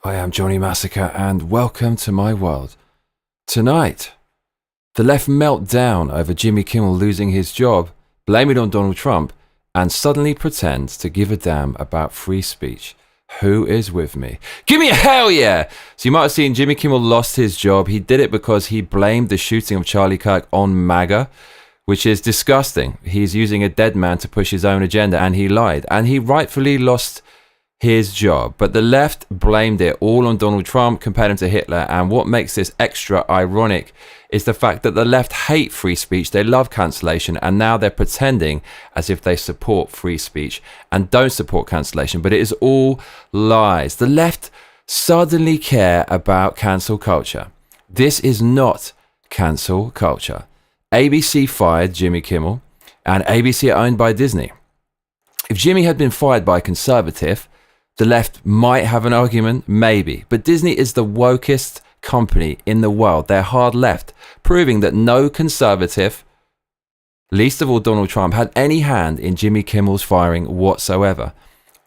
I am Johnny Massacre and welcome to my world. Tonight, the left melt down over Jimmy Kimmel losing his job, blame it on Donald Trump, and suddenly pretends to give a damn about free speech. Who is with me? Give me a hell yeah! So you might have seen Jimmy Kimmel lost his job. He did it because he blamed the shooting of Charlie Kirk on MAGA, which is disgusting. He's using a dead man to push his own agenda, and he lied. And he rightfully lost his job. But the left blamed it all on Donald Trump, compared him to Hitler. And what makes this extra ironic is the fact that the left hate free speech. They love cancellation, and now they're pretending as if they support free speech and don't support cancellation. But it is all lies. The left suddenly care about cancel culture. This is not cancel culture. ABC fired Jimmy Kimmel, and ABC are owned by Disney. If Jimmy had been fired by a conservative, the left might have an argument, maybe. But Disney is the wokest company in the world. They're hard left, proving that no conservative, least of all Donald Trump, had any hand in Jimmy Kimmel's firing whatsoever.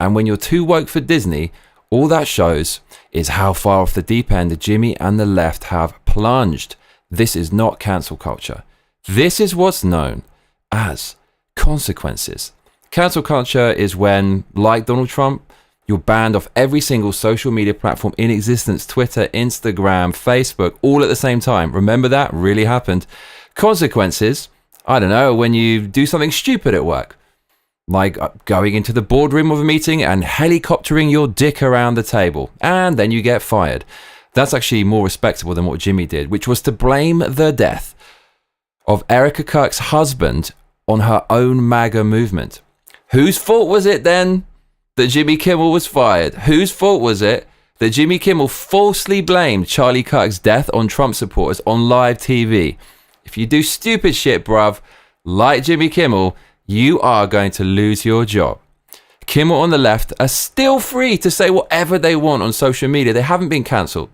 And when you're too woke for Disney, all that shows is how far off the deep end Jimmy and the left have plunged. This is not cancel culture. This is what's known as consequences. Cancel culture is when, like Donald Trump, you're banned off every single social media platform in existence: Twitter, Instagram, Facebook, all at the same time. Remember that? Really happened. Consequences, I don't know, when you do something stupid at work, like going into the boardroom of a meeting and helicoptering your dick around the table, and then you get fired. That's actually more respectable than what Jimmy did, which was to blame the death of Erica Kirk's husband on her own MAGA movement. Whose fault was it then that Jimmy Kimmel was fired? Whose fault was it that Jimmy Kimmel falsely blamed Charlie Kirk's death on Trump supporters on live TV? If you do stupid shit, bruv, like Jimmy Kimmel, you are going to lose your job. Kimmel on the left are still free to say whatever they want on social media. They haven't been cancelled.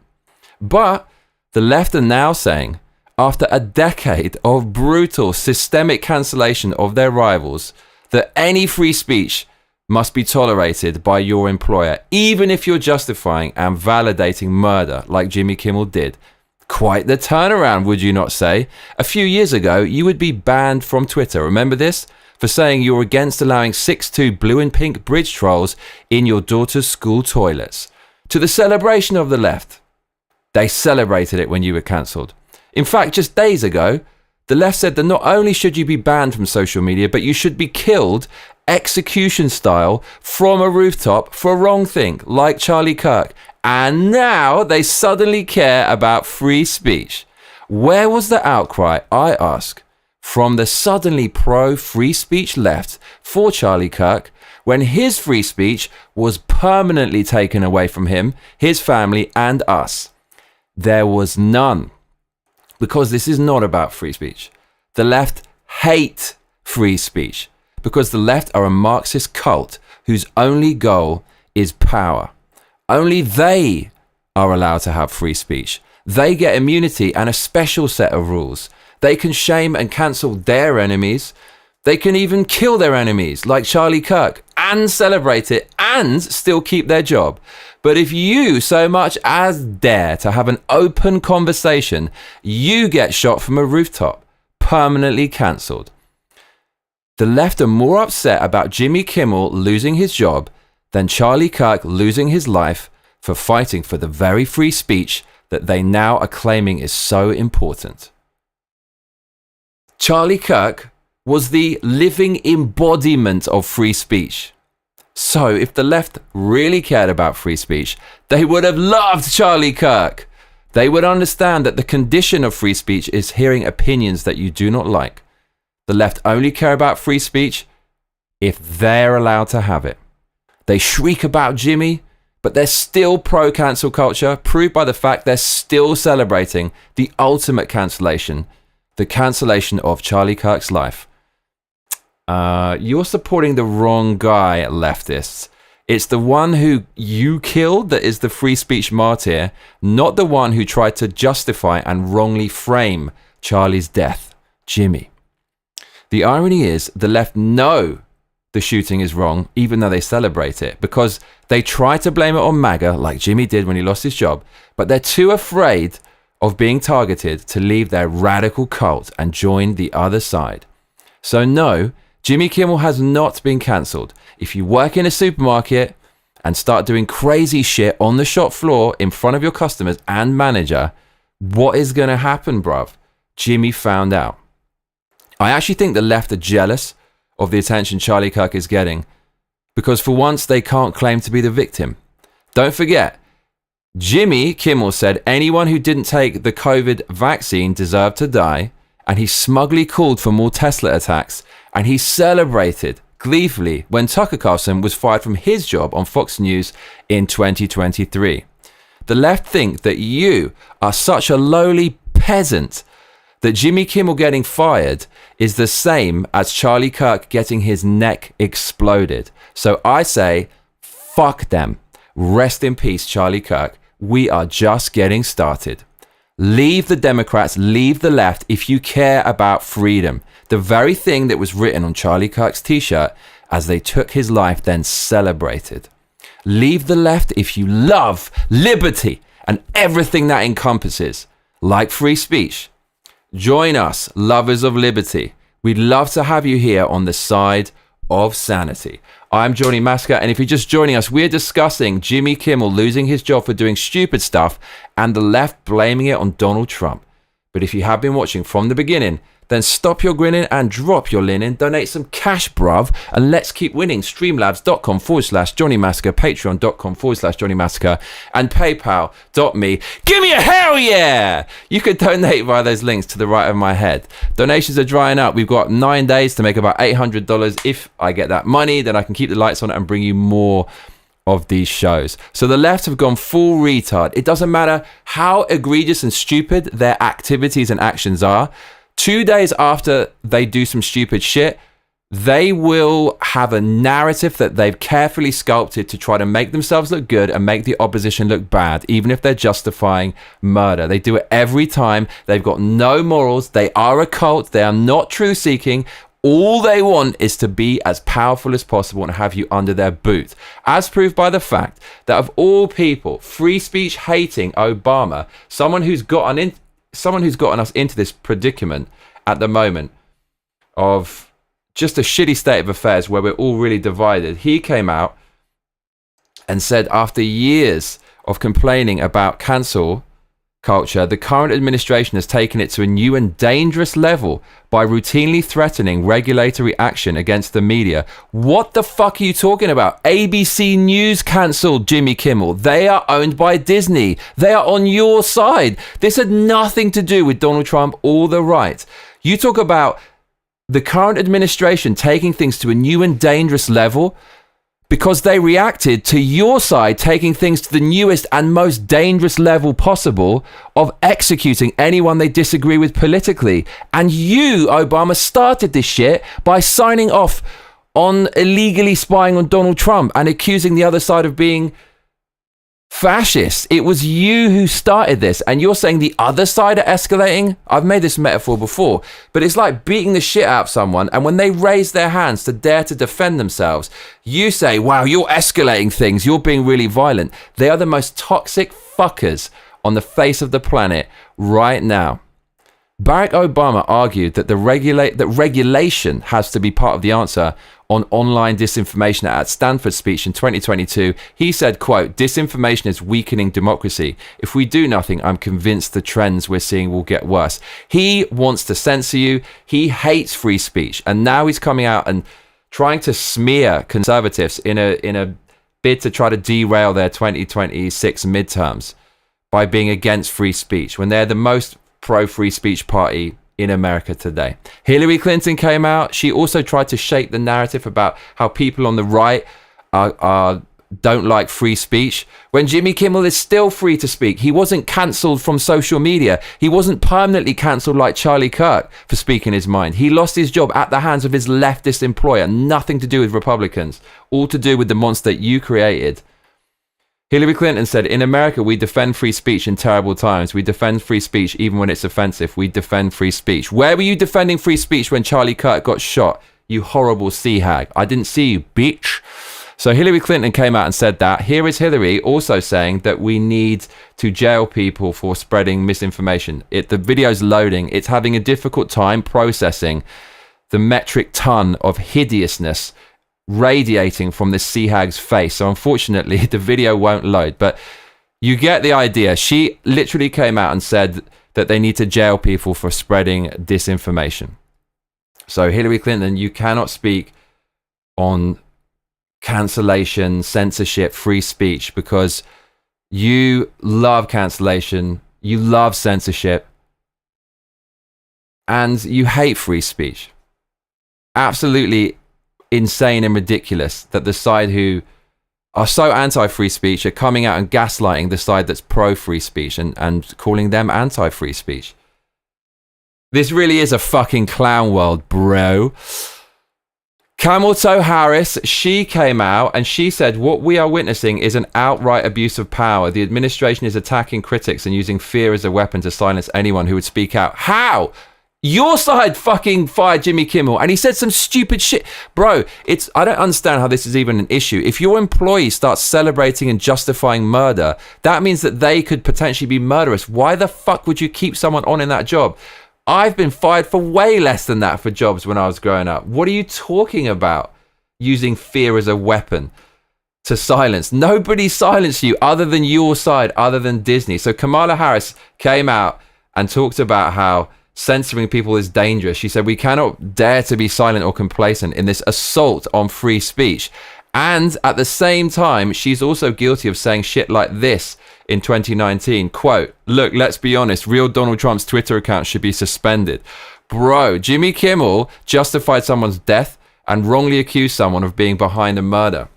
But the left are now saying, after a decade of brutal, systemic cancellation of their rivals, that any free speech must be tolerated by your employer, even if you're justifying and validating murder like Jimmy Kimmel did. Quite the turnaround, would you not say? A few years ago, you would be banned from Twitter. Remember this? For saying you're against allowing 6'2" blue and pink bridge trolls in your daughter's school toilets. To the celebration of the left. They celebrated it when you were cancelled. In fact, just days ago, the left said that not only should you be banned from social media, but you should be killed execution style from a rooftop for a wrong thing, like Charlie Kirk. And now they suddenly care about free speech. Where was the outcry, I ask, from the suddenly pro-free speech left for Charlie Kirk when his free speech was permanently taken away from him, his family, and us? There was none. Because this is not about free speech. The left hate free speech because the left are a Marxist cult whose only goal is power. Only they are allowed to have free speech. They get immunity and a special set of rules. They can shame and cancel their enemies. They can even kill their enemies like Charlie Kirk and celebrate it and still keep their job. But if you so much as dare to have an open conversation, you get shot from a rooftop, permanently cancelled. The left are more upset about Jimmy Kimmel losing his job than Charlie Kirk losing his life for fighting for the very free speech that they now are claiming is so important. Charlie Kirk was the living embodiment of free speech. So if the left really cared about free speech, they would have loved Charlie Kirk. They would understand that the condition of free speech is hearing opinions that you do not like. The left only care about free speech if they're allowed to have it. They shriek about Jimmy, but they're still pro-cancel culture, proved by the fact they're still celebrating the ultimate cancellation, the cancellation of Charlie Kirk's life. You're supporting the wrong guy, leftists. It's the one who you killed that is the free speech martyr, not the one who tried to justify and wrongly frame Charlie's death, Jimmy. The irony is the left know the shooting is wrong, even though they celebrate it, because they try to blame it on MAGA, like Jimmy did when he lost his job, but they're too afraid of being targeted to leave their radical cult and join the other side. So no, Jimmy Kimmel has not been cancelled. If you work in a supermarket and start doing crazy shit on the shop floor in front of your customers and manager, what is going to happen, bruv? Jimmy found out. I actually think the left are jealous of the attention Charlie Kirk is getting, because for once they can't claim to be the victim. Don't forget, Jimmy Kimmel said anyone who didn't take the COVID vaccine deserved to die, and he smugly called for more Tesla attacks, and he celebrated gleefully when Tucker Carlson was fired from his job on Fox News in 2023. The left think that you are such a lowly peasant that Jimmy Kimmel getting fired is the same as Charlie Kirk getting his neck exploded. So I say, fuck them. Rest in peace, Charlie Kirk. We are just getting started. Leave the Democrats, leave the left if you care about freedom. The very thing that was written on Charlie Kirk's t-shirt as they took his life, then celebrated. Leave the left if you love liberty and everything that encompasses, like free speech. Join us, lovers of liberty. We'd love to have you here on the side of sanity. I'm Johnny Massacre, and if you're just joining us, we're discussing Jimmy Kimmel losing his job for doing stupid stuff and the left blaming it on Donald Trump. But if you have been watching from the beginning, then stop your grinning and drop your linen. Donate some cash, bruv, and let's keep winning. Streamlabs.com/Johnny Massacre, Patreon.com/Johnny Massacre, and PayPal.me. Give me a hell yeah! You could donate via those links to the right of my head. Donations are drying up. We've got 9 days to make about $800. If I get that money, then I can keep the lights on and bring you more of these shows. So the left have gone full retard. It doesn't matter how egregious and stupid their activities and actions are. 2 days after they do some stupid shit, they will have a narrative that they've carefully sculpted to try to make themselves look good and make the opposition look bad, even if they're justifying murder. They do it every time. They've got no morals. They are a cult. They are not truth-seeking. All they want is to be as powerful as possible and have you under their boot, as proved by the fact that of all people, free speech hating Obama, someone who's gotten us into this predicament at the moment of just a shitty state of affairs where we're all really divided. He came out and said after years of complaining about cancel culture, the current administration has taken it to a new and dangerous level by routinely threatening regulatory action against the media. What the fuck are you talking about? ABC News cancelled Jimmy Kimmel. They are owned by Disney. They are on your side. This had nothing to do with Donald Trump or the right. You talk about the current administration taking things to a new and dangerous level because they reacted to your side taking things to the newest and most dangerous level possible of executing anyone they disagree with politically. And you, Obama, started this shit by signing off on illegally spying on Donald Trump and accusing the other side of being fascist. It was you who started this, and you're saying the other side are escalating? I've made this metaphor before, but it's like beating the shit out of someone, and when they raise their hands to dare to defend themselves, you say, wow, you're escalating things, you're being really violent. They are the most toxic fuckers on the face of the planet right now. Barack Obama argued that regulation has to be part of the answer on online disinformation at Stanford's speech in 2022. He said, quote, "Disinformation is weakening democracy. If we do nothing, I'm convinced the trends we're seeing will get worse." He wants to censor you. He hates free speech. And now he's coming out and trying to smear conservatives in a bid to try to derail their 2026 midterms by being against free speech when they're the most pro-free speech party in America today. Hillary Clinton came out. She also tried to shape the narrative about how people on the right don't like free speech, when Jimmy Kimmel is still free to speak. He wasn't cancelled from social media. He wasn't permanently cancelled like Charlie Kirk for speaking his mind. He lost his job at the hands of his leftist employer. Nothing to do with Republicans. All to do with the monster you created. Hillary Clinton said, "In America, we defend free speech in terrible times. We defend free speech even when it's offensive. We defend free speech." Where were you defending free speech when Charlie Kirk got shot you horrible sea hag. I didn't see you, bitch. So Hillary Clinton came out and said that. Here is Hillary also saying that we need to jail people for spreading misinformation. The video's loading. It's having a difficult time processing the metric ton of hideousness radiating from this sea hag's face. So unfortunately, the video won't load. But you get the idea. She literally came out and said that they need to jail people for spreading disinformation. So Hillary Clinton, you cannot speak on cancellation, censorship, free speech, because you love cancellation, you love censorship, and you hate free speech. Absolutely insane and ridiculous that the side who are so anti-free speech are coming out and gaslighting the side that's pro-free speech and calling them anti-free speech. This really is a fucking clown world, bro. Kamala Harris, she came out and she said, what we are witnessing is an outright abuse of power. The administration is attacking critics and using fear as a weapon to silence anyone who would speak out. How? Your side fucking fired Jimmy Kimmel and he said some stupid shit. Bro, I don't understand how this is even an issue. If your employee starts celebrating and justifying murder, that means that they could potentially be murderous. Why the fuck would you keep someone on in that job? I've been fired for way less than that for jobs when I was growing up. What are you talking about? Using fear as a weapon to silence. Nobody silenced you other than your side, other than Disney. So Kamala Harris came out and talked about how censoring people is dangerous. She said, we cannot dare to be silent or complacent in this assault on free speech. And at the same time, she's also guilty of saying shit like this in 2019, quote, look, let's be honest, real Donald Trump's Twitter account should be suspended. Bro, Jimmy Kimmel justified someone's death and wrongly accused someone of being behind a murder.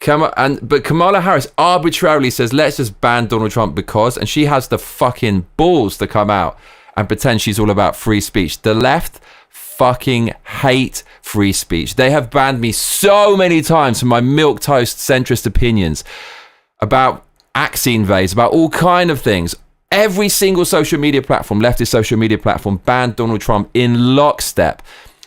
But Kamala Harris arbitrarily says, let's just ban Donald Trump because, and she has the fucking balls to come out and pretend she's all about free speech. The left fucking hate free speech. They have banned me so many times for my milquetoast centrist opinions about vaccine vase, about all kind of things. Every single social media platform, leftist social media platform, banned Donald Trump in lockstep.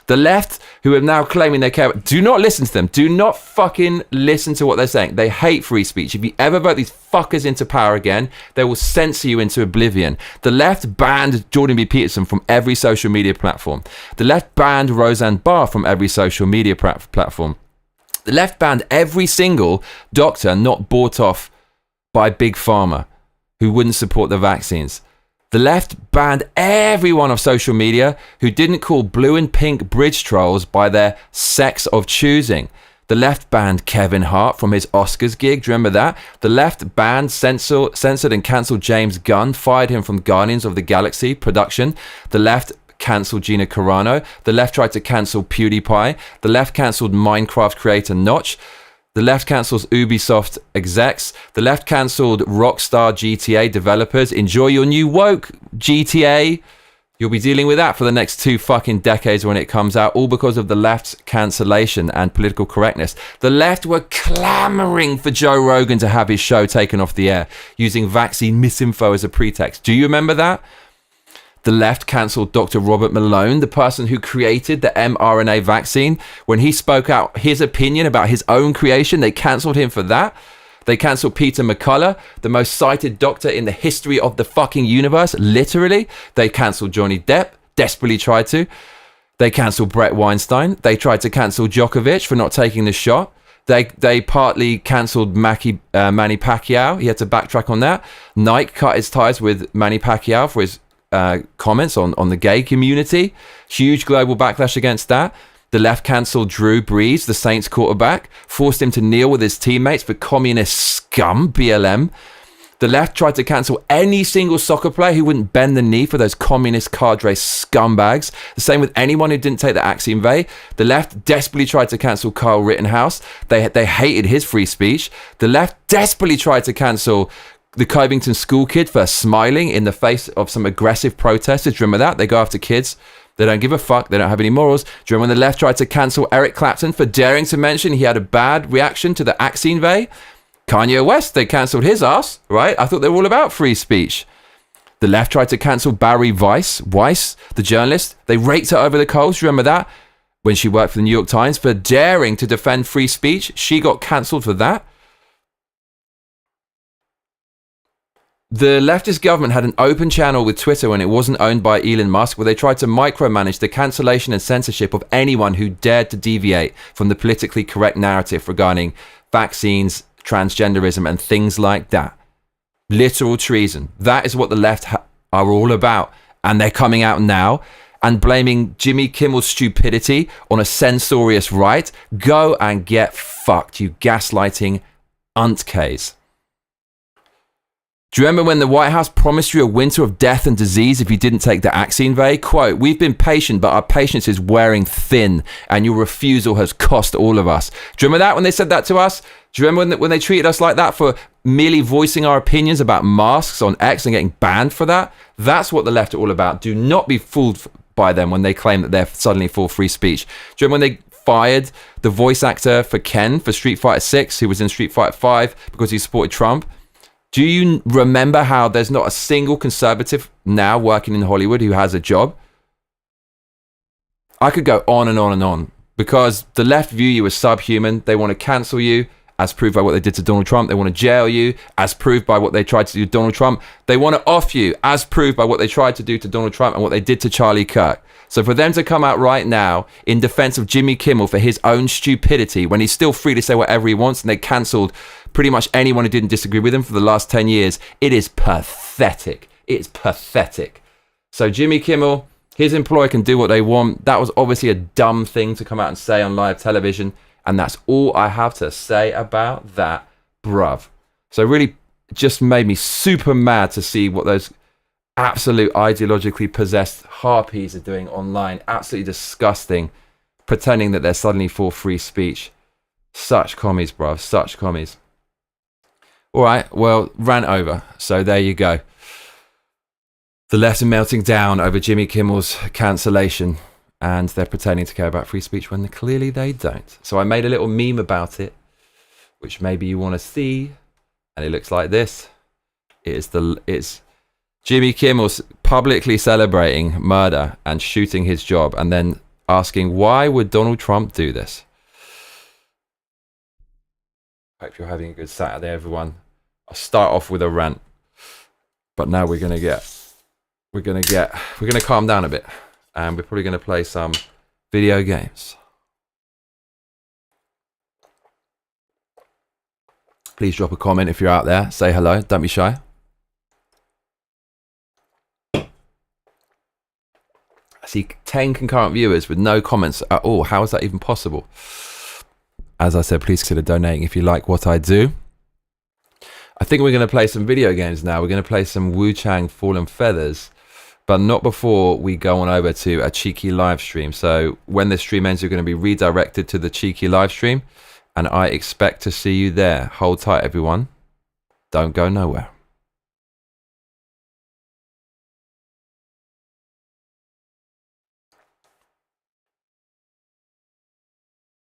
The left, who are now claiming they care, do not listen to them. Do not fucking listen to what they're saying. They hate free speech. If you ever vote these fuckers into power again, they will censor you into oblivion. The left banned Jordan B. Peterson from every social media platform. The left banned Roseanne Barr from every social media platform. The left banned every single doctor not bought off by Big Pharma who wouldn't support the vaccines. The left banned everyone of social media who didn't call blue and pink bridge trolls by their sex of choosing. The left banned Kevin Hart from his Oscars gig. Do you remember that? The left banned, censored and cancelled James Gunn, fired him from Guardians of the Galaxy production. The left cancelled Gina Carano. The left tried to cancel PewDiePie. The left cancelled Minecraft creator Notch. The left cancels Ubisoft execs. The left cancelled Rockstar GTA developers. Enjoy your new woke, GTA. You'll be dealing with that for the next 2 fucking decades when it comes out, all because of the left's cancellation and political correctness. The left were clamoring for Joe Rogan to have his show taken off the air, using vaccine misinfo as a pretext. Do you remember that? The left cancelled Dr. Robert Malone, the person who created the mRNA vaccine. When he spoke out his opinion about his own creation, they cancelled him for that. They cancelled Peter McCullough, the most cited doctor in the history of the fucking universe, literally. They cancelled Johnny Depp, desperately tried to. They cancelled Brett Weinstein. They tried to cancel Djokovic for not taking the shot. They partly cancelled Manny Pacquiao. He had to backtrack on that. Nike cut his ties with Manny Pacquiao for his comments on the gay community. Huge global backlash against that. The left cancelled Drew Brees, the Saints quarterback, forced him to kneel with his teammates for communist scum, BLM. The left tried to cancel any single soccer player who wouldn't bend the knee for those communist cadre scumbags. The same with anyone who didn't take the vaccine. The left desperately tried to cancel Kyle Rittenhouse. They hated his free speech. The left desperately tried to cancel the Covington school kid for smiling in the face of some aggressive protesters. Do you remember that? They go after kids. They don't give a fuck. They don't have any morals. Do you remember when the left tried to cancel Eric Clapton for daring to mention he had a bad reaction to the vaccine? Kanye West, they cancelled his ass, right? I thought they were all about free speech. The left tried to cancel Barry Weiss, the journalist. They raked her over the coals. Do you remember that? when she worked for the New York Times for daring to defend free speech. She got cancelled for that. The leftist government had an open channel with Twitter when it wasn't owned by Elon Musk, where they tried to micromanage the cancellation and censorship of anyone who dared to deviate from the politically correct narrative regarding vaccines, transgenderism, and things like that. Literal treason. That is what the left are all about. And they're coming out now and blaming Jimmy Kimmel's stupidity on a censorious right. Go and get fucked, you gaslighting untks. Do you remember when the White House promised you a winter of death and disease if you didn't take the vaccine, Vay? Quote, "We've been patient, but our patience is wearing thin, and your refusal has cost all of us." Do you remember that when they said that to us? Do you remember when they treated us like that for merely voicing our opinions about masks on X and getting banned for that? That's what the left are all about. Do not be fooled by them when they claim that they're suddenly for free speech. Do you remember when they fired the voice actor for Ken for Street Fighter 6, who was in Street Fighter 5 because he supported Trump? Do you remember how there's not a single conservative now working in Hollywood who has a job? I could go on and on and on, because the left view you as subhuman. They want to cancel you, as proved by what they did to Donald Trump. They want to jail you, as proved by what they tried to do to Donald Trump. They want to off you, as proved by what they tried to do to Donald Trump and what they did to Charlie Kirk. So for them to come out right now in defense of Jimmy Kimmel for his own stupidity, when he's still free to say whatever he wants, and they cancelled pretty much anyone who didn't disagree with him for the last 10 years, it is pathetic. It's pathetic. So Jimmy Kimmel, his employer can do what they want. That was obviously a dumb thing to come out and say on live television. And that's all I have to say about that, bruv. So really just made me super mad to see what those absolute ideologically possessed harpies are doing online. Absolutely disgusting, pretending that they're suddenly for free speech. Such commies, bruv, such commies. All right, well, rant over. So there you go. The left are melting down over Jimmy Kimmel's cancellation, and they're pretending to care about free speech when clearly they don't. So I made a little meme about it, which maybe you want to see, and it looks like this. It's Jimmy Kimmel publicly celebrating murder and shooting his job, and then asking, why would Donald Trump do this? Hope you're having a good Saturday, everyone. I'll start off with a rant, but now we're gonna calm down a bit, and we're probably gonna play some video games. Please drop a comment if you're out there. Say hello. Don't be shy. I see 10 concurrent viewers with no comments at all. How is that even possible? As I said, please consider donating if you like what I do. I think we're going to play some video games now. We're going to play some Wu Chang Fallen Feathers, but not before we go on over to a cheeky live stream. So when the stream ends, you're going to be redirected to the cheeky live stream, and I expect to see you there. Hold tight, everyone. Don't go nowhere.